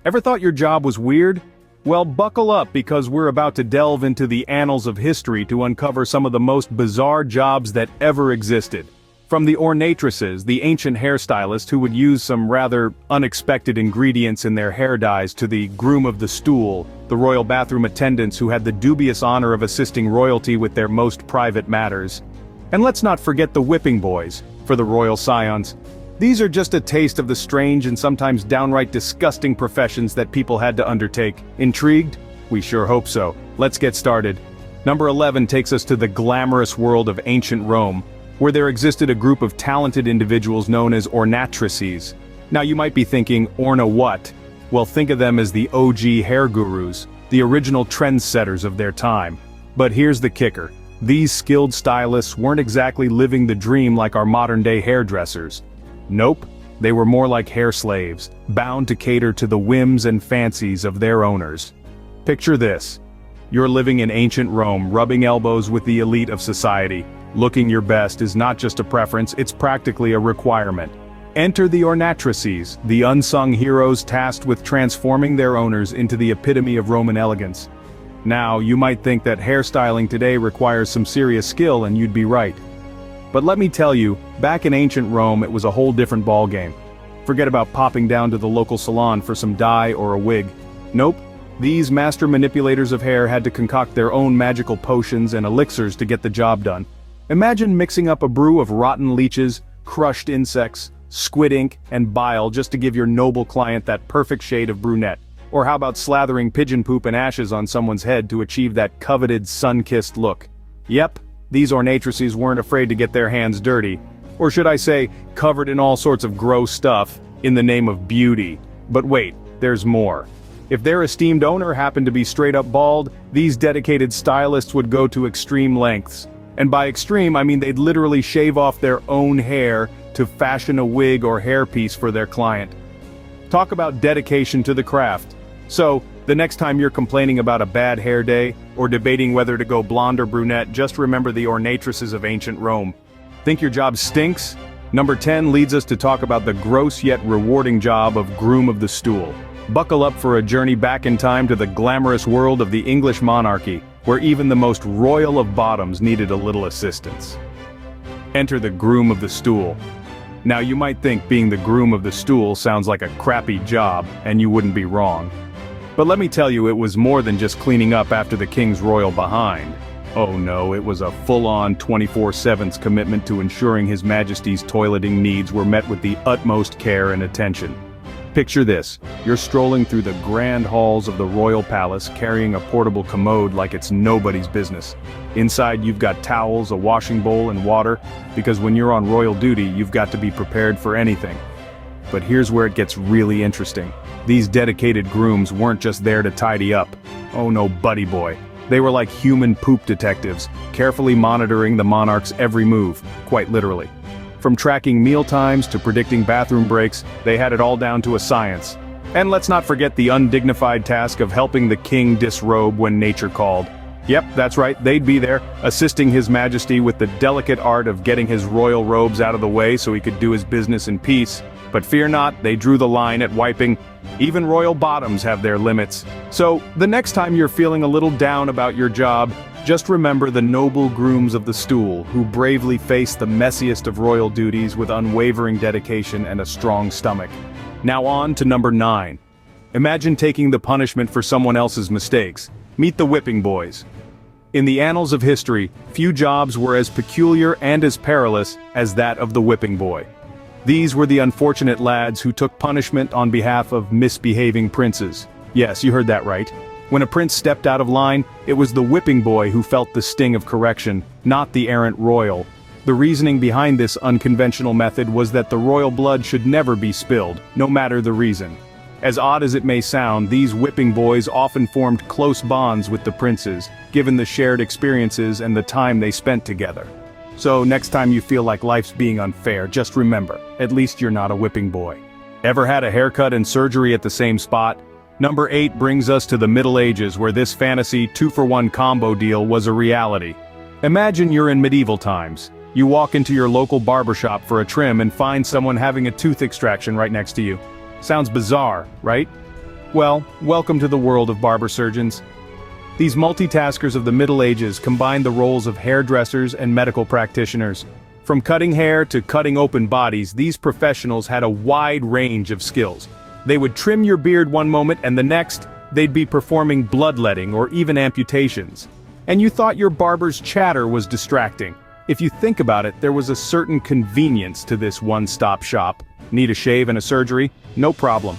Ever thought your job was weird? Well, buckle up because we're about to delve into the annals of history to uncover some of the most bizarre jobs that ever existed. From the ornatresses, the ancient hairstylists who would use some rather unexpected ingredients in their hair dyes, to the groom of the stool, the royal bathroom attendants who had the dubious honor of assisting royalty with their most private matters. And let's not forget the whipping boys, for the royal scions. These are just a taste of the strange and sometimes downright disgusting professions that people had to undertake. Intrigued? We sure hope so. Let's get started. Number 11 takes us to the glamorous world of ancient Rome, where there existed a group of talented individuals known as ornatresses. Now you might be thinking, orna what? Well, think of them as the OG hair gurus, the original trendsetters of their time. But here's the kicker. These skilled stylists weren't exactly living the dream like our modern-day hairdressers. Nope, they were more like hair slaves, bound to cater to the whims and fancies of their owners. Picture this. You're living in ancient Rome, rubbing elbows with the elite of society. Looking your best is not just a preference, it's practically a requirement. Enter the ornatresses, the unsung heroes tasked with transforming their owners into the epitome of Roman elegance. Now, you might think that hairstyling today requires some serious skill, and you'd be right. But let me tell you, back in ancient Rome it was a whole different ballgame. Forget about popping down to the local salon for some dye or a wig. Nope, these master manipulators of hair had to concoct their own magical potions and elixirs to get the job done. Imagine mixing up a brew of rotten leeches, crushed insects, squid ink, and bile just to give your noble client that perfect shade of brunette. Or how about slathering pigeon poop and ashes on someone's head to achieve that coveted sun-kissed look? Yep. These ornatresses weren't afraid to get their hands dirty, or should I say, covered in all sorts of gross stuff, in the name of beauty. But wait, there's more. If their esteemed owner happened to be straight up bald, these dedicated stylists would go to extreme lengths. And by extreme, I mean they'd literally shave off their own hair to fashion a wig or hairpiece for their client. Talk about dedication to the craft. So, the next time you're complaining about a bad hair day, or debating whether to go blonde or brunette, just remember the ornatresses of ancient Rome. Think your job stinks? Number 10 leads us to talk about the gross yet rewarding job of groom of the stool. Buckle up for a journey back in time to the glamorous world of the English monarchy, where even the most royal of bottoms needed a little assistance. Enter the groom of the stool. Now you might think being the groom of the stool sounds like a crappy job, and you wouldn't be wrong. But let me tell you, it was more than just cleaning up after the king's royal behind. Oh no, it was a full-on 24/7 commitment to ensuring His Majesty's toileting needs were met with the utmost care and attention. Picture this, you're strolling through the grand halls of the royal palace carrying a portable commode like it's nobody's business. Inside you've got towels, a washing bowl, and water, because when you're on royal duty you've got to be prepared for anything. But here's where it gets really interesting. These dedicated grooms weren't just there to tidy up. Oh no, buddy boy. They were like human poop detectives, carefully monitoring the monarch's every move, quite literally. From tracking meal times to predicting bathroom breaks, they had it all down to a science. And let's not forget the undignified task of helping the king disrobe when nature called. Yep, that's right, they'd be there, assisting His Majesty with the delicate art of getting his royal robes out of the way so he could do his business in peace. But fear not, they drew the line at wiping. Even royal bottoms have their limits. So, the next time you're feeling a little down about your job, just remember the noble grooms of the stool who bravely face the messiest of royal duties with unwavering dedication and a strong stomach. Now on to number 9. Imagine taking the punishment for someone else's mistakes. Meet the whipping boys. In the annals of history, few jobs were as peculiar and as perilous as that of the whipping boy. These were the unfortunate lads who took punishment on behalf of misbehaving princes. Yes, you heard that right. When a prince stepped out of line, it was the whipping boy who felt the sting of correction, not the errant royal. The reasoning behind this unconventional method was that the royal blood should never be spilled, no matter the reason. As odd as it may sound, these whipping boys often formed close bonds with the princes, given the shared experiences and the time they spent together. So next time you feel like life's being unfair, just remember, at least you're not a whipping boy. Ever had a haircut and surgery at the same spot? Number 8 brings us to the Middle Ages, where this fantasy 2-for-1 combo deal was a reality. Imagine you're in medieval times. You walk into your local barbershop for a trim and find someone having a tooth extraction right next to you. Sounds bizarre, right? Well, welcome to the world of barber surgeons. These multitaskers of the Middle Ages combined the roles of hairdressers and medical practitioners. From cutting hair to cutting open bodies, these professionals had a wide range of skills. They would trim your beard one moment and the next, they'd be performing bloodletting or even amputations. And you thought your barber's chatter was distracting. If you think about it, there was a certain convenience to this one-stop shop. Need a shave and a surgery? No problem.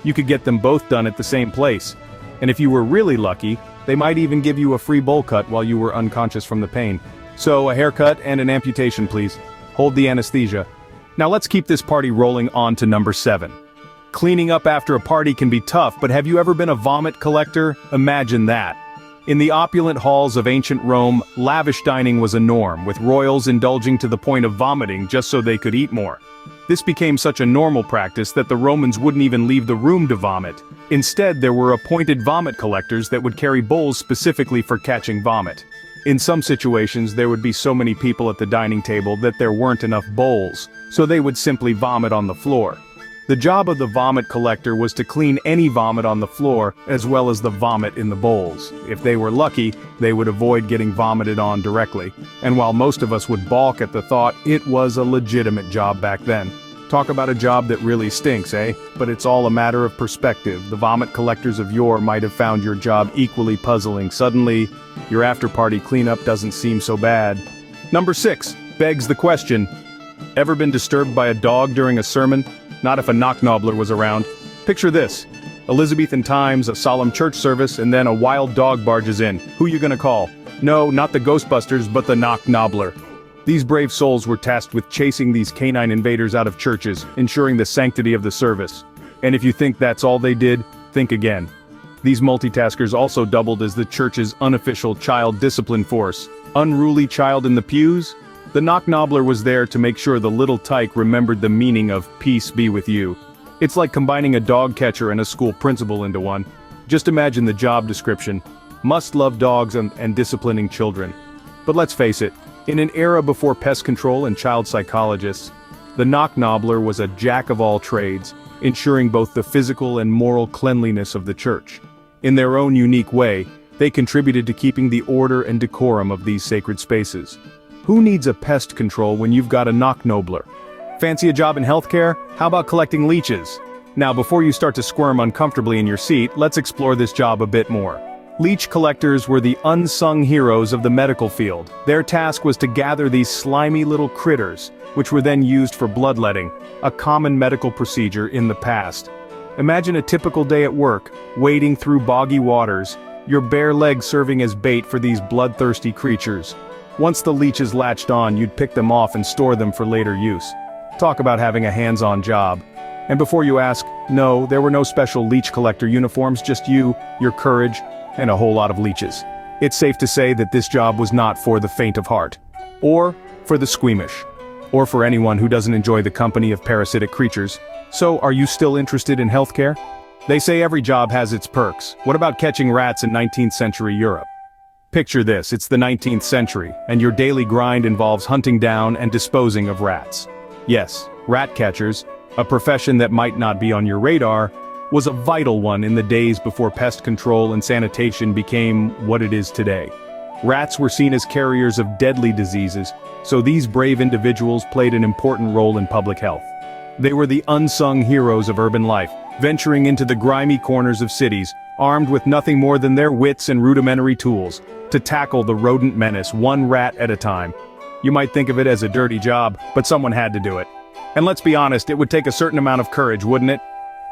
You could get them both done at the same place. And if you were really lucky, they might even give you a free bowl cut while you were unconscious from the pain. So, a haircut and an amputation, please. Hold the anesthesia. Now let's keep this party rolling on to number 7. Cleaning up after a party can be tough, but have you ever been a vomit collector? Imagine that. In the opulent halls of ancient Rome, lavish dining was a norm, with royals indulging to the point of vomiting just so they could eat more. This became such a normal practice that the Romans wouldn't even leave the room to vomit. Instead, there were appointed vomit collectors that would carry bowls specifically for catching vomit. In some situations, there would be so many people at the dining table that there weren't enough bowls, so they would simply vomit on the floor. The job of the vomit collector was to clean any vomit on the floor, as well as the vomit in the bowls. If they were lucky, they would avoid getting vomited on directly. And while most of us would balk at the thought, it was a legitimate job back then. Talk about a job that really stinks, eh? But it's all a matter of perspective. The vomit collectors of yore might have found your job equally puzzling. Suddenly, your after-party cleanup doesn't seem so bad. Number 6 begs the question. Ever been disturbed by a dog during a sermon? Not if a knock-knobbler was around. Picture this. Elizabethan times, a solemn church service, and then a wild dog barges in. Who you gonna call? No, not the Ghostbusters, but the knock-knobbler. These brave souls were tasked with chasing these canine invaders out of churches, ensuring the sanctity of the service. And if you think that's all they did, think again. These multitaskers also doubled as the church's unofficial child discipline force. Unruly child in the pews? The knock-knobbler was there to make sure the little tyke remembered the meaning of peace be with you. It's like combining a dog catcher and a school principal into one. Just imagine the job description. Must love dogs and disciplining children. But let's face it, in an era before pest control and child psychologists, the knock-knobbler was a jack of all trades, ensuring both the physical and moral cleanliness of the church. In their own unique way, they contributed to keeping the order and decorum of these sacred spaces. Who needs a pest control when you've got a knock-knobbler? Fancy a job in healthcare? How about collecting leeches? Now before you start to squirm uncomfortably in your seat, let's explore this job a bit more. Leech collectors were the unsung heroes of the medical field. Their task was to gather these slimy little critters, which were then used for bloodletting, a common medical procedure in the past. Imagine a typical day at work, wading through boggy waters, your bare legs serving as bait for these bloodthirsty creatures. Once the leeches latched on, you'd pick them off and store them for later use. Talk about having a hands-on job. And before you ask, no, there were no special leech collector uniforms, just you, your courage, and a whole lot of leeches. It's safe to say that this job was not for the faint of heart. Or for the squeamish. Or for anyone who doesn't enjoy the company of parasitic creatures. So, are you still interested in healthcare? They say every job has its perks. What about catching rats in 19th century Europe? Picture this, it's the 19th century, and your daily grind involves hunting down and disposing of rats. Yes, rat catchers, a profession that might not be on your radar, was a vital one in the days before pest control and sanitation became what it is today. Rats were seen as carriers of deadly diseases, so these brave individuals played an important role in public health. They were the unsung heroes of urban life, venturing into the grimy corners of cities, armed with nothing more than their wits and rudimentary tools, to tackle the rodent menace one rat at a time. You might think of it as a dirty job, but someone had to do it. And let's be honest, it would take a certain amount of courage, wouldn't it?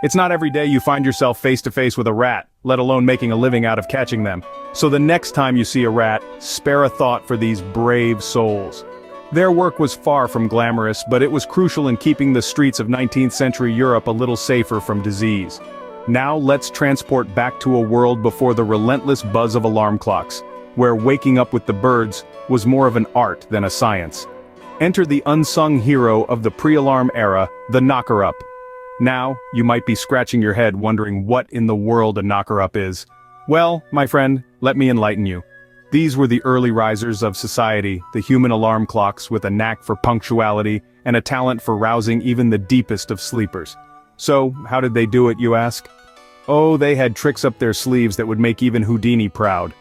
It's not every day you find yourself face to face with a rat, let alone making a living out of catching them. So the next time you see a rat, spare a thought for these brave souls. Their work was far from glamorous, but it was crucial in keeping the streets of 19th century Europe a little safer from disease. Now let's transport back to a world before the relentless buzz of alarm clocks, where waking up with the birds was more of an art than a science. Enter the unsung hero of the pre-alarm era, the knocker-up. Now, you might be scratching your head wondering what in the world a knocker-up is. Well, my friend, let me enlighten you. These were the early risers of society, the human alarm clocks with a knack for punctuality and a talent for rousing even the deepest of sleepers. So, how did they do it, you ask? Oh, they had tricks up their sleeves that would make even Houdini proud.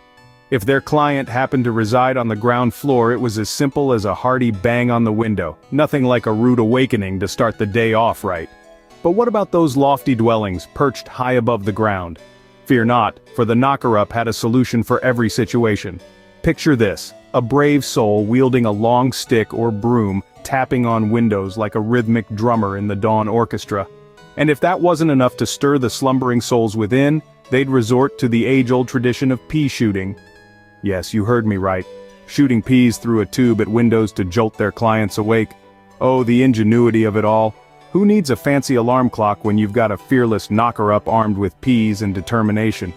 If their client happened to reside on the ground floor, it was as simple as a hearty bang on the window, nothing like a rude awakening to start the day off right. But what about those lofty dwellings, perched high above the ground? Fear not, for the knocker-up had a solution for every situation. Picture this, a brave soul wielding a long stick or broom, tapping on windows like a rhythmic drummer in the dawn orchestra. And if that wasn't enough to stir the slumbering souls within, they'd resort to the age-old tradition of pea shooting. Yes, you heard me right. Shooting peas through a tube at windows to jolt their clients awake. Oh, the ingenuity of it all. Who needs a fancy alarm clock when you've got a fearless knocker-up armed with peas and determination?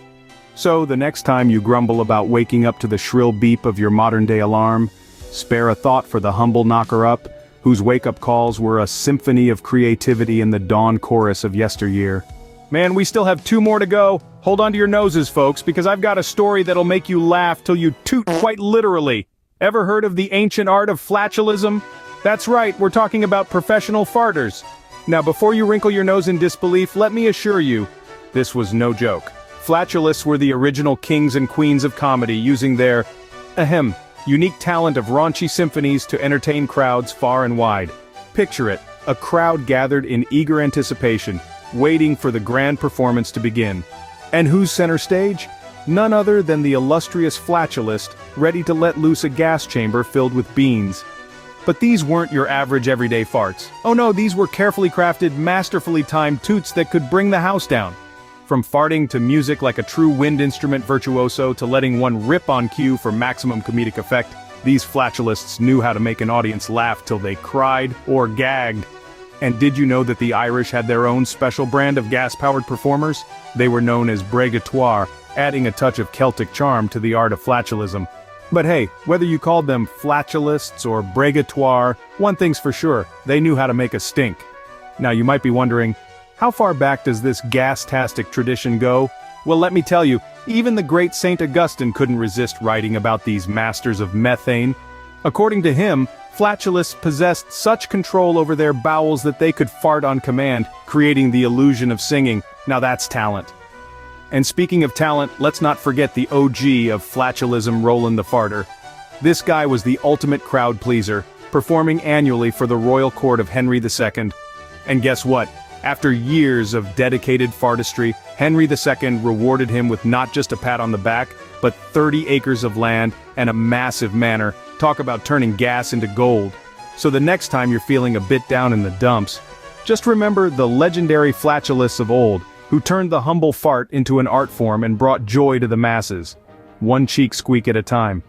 So, the next time you grumble about waking up to the shrill beep of your modern-day alarm, spare a thought for the humble knocker-up, whose wake-up calls were a symphony of creativity in the dawn chorus of yesteryear. Man, we still have 2 more to go. Hold on to your noses, folks, because I've got a story that'll make you laugh till you toot quite literally. Ever heard of the ancient art of flatulism? That's right, we're talking about professional farters. Now before you wrinkle your nose in disbelief, let me assure you, this was no joke. Flatulists were the original kings and queens of comedy, using their, unique talent of raunchy symphonies to entertain crowds far and wide. Picture it, a crowd gathered in eager anticipation, waiting for the grand performance to begin. And who's center stage? None other than the illustrious Flatulist, ready to let loose a gas chamber filled with beans. But these weren't your average everyday farts. Oh no, these were carefully crafted, masterfully timed toots that could bring the house down. From farting to music like a true wind instrument virtuoso to letting one rip on cue for maximum comedic effect, these Flatulists knew how to make an audience laugh till they cried or gagged. And did you know that the Irish had their own special brand of gas-powered performers? They were known as brégatoires, adding a touch of Celtic charm to the art of flatulism. But hey, whether you called them Flatulists or brégatoires, one thing's for sure, they knew how to make a stink. Now you might be wondering, how far back does this gas-tastic tradition go? Well, let me tell you, even the great Saint Augustine couldn't resist writing about these masters of methane. According to him, Flatulists possessed such control over their bowels that they could fart on command, creating the illusion of singing. Now that's talent. And speaking of talent, let's not forget the OG of flatulism, Roland the Farter. This guy was the ultimate crowd pleaser, performing annually for the royal court of Henry II. And guess what? After years of dedicated fartistry, Henry II rewarded him with not just a pat on the back, but 30 acres of land and a massive manor. Talk about turning gas into gold. So the next time you're feeling a bit down in the dumps, just remember the legendary flatulists of old, who turned the humble fart into an art form and brought joy to the masses. One cheek squeak at a time.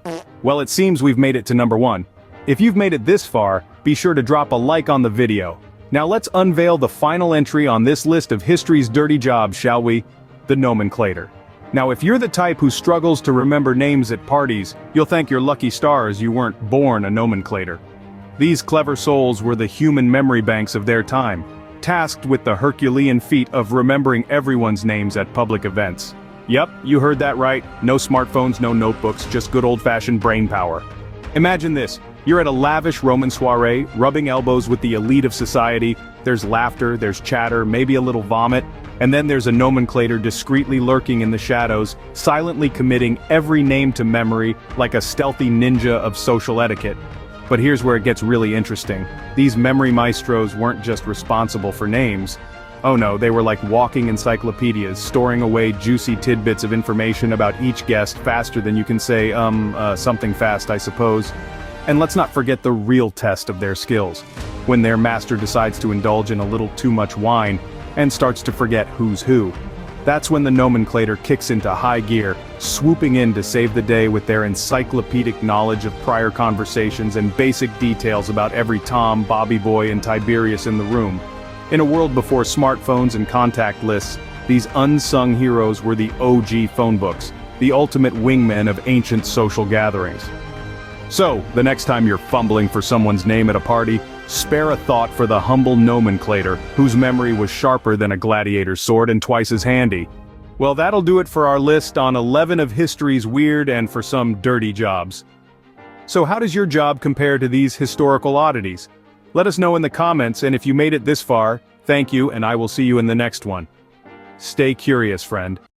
Well, it seems we've made it to number 1. If you've made it this far, be sure to drop a like on the video. Now let's unveil the final entry on this list of history's dirty jobs, shall we? The Nomenclator. Now if you're the type who struggles to remember names at parties, you'll thank your lucky stars you weren't born a nomenclator. These clever souls were the human memory banks of their time, tasked with the Herculean feat of remembering everyone's names at public events. Yep, you heard that right, no smartphones, no notebooks, just good old-fashioned brain power. Imagine this, you're at a lavish Roman soiree, rubbing elbows with the elite of society, there's laughter, there's chatter, maybe a little vomit, and then there's a nomenclator discreetly lurking in the shadows, silently committing every name to memory like a stealthy ninja of social etiquette. But here's where it gets really interesting. These memory maestros weren't just responsible for names. Oh no, they were like walking encyclopedias, storing away juicy tidbits of information about each guest faster than you can say, something fast, I suppose. And let's not forget the real test of their skills. When their master decides to indulge in a little too much wine, and starts to forget who's who. That's when the nomenclator kicks into high gear, swooping in to save the day with their encyclopedic knowledge of prior conversations and basic details about every Tom, Bobby Boy, and Tiberius in the room. In a world before smartphones and contact lists, these unsung heroes were the OG phone books, the ultimate wingmen of ancient social gatherings. So, the next time you're fumbling for someone's name at a party, spare a thought for the humble nomenclator, whose memory was sharper than a gladiator's sword and twice as handy. Well, that'll do it for our list on 11 of history's weird and for some dirty jobs. So how does your job compare to these historical oddities? Let us know in the comments, and if you made it this far, thank you, and I will see you in the next one. Stay curious, friend.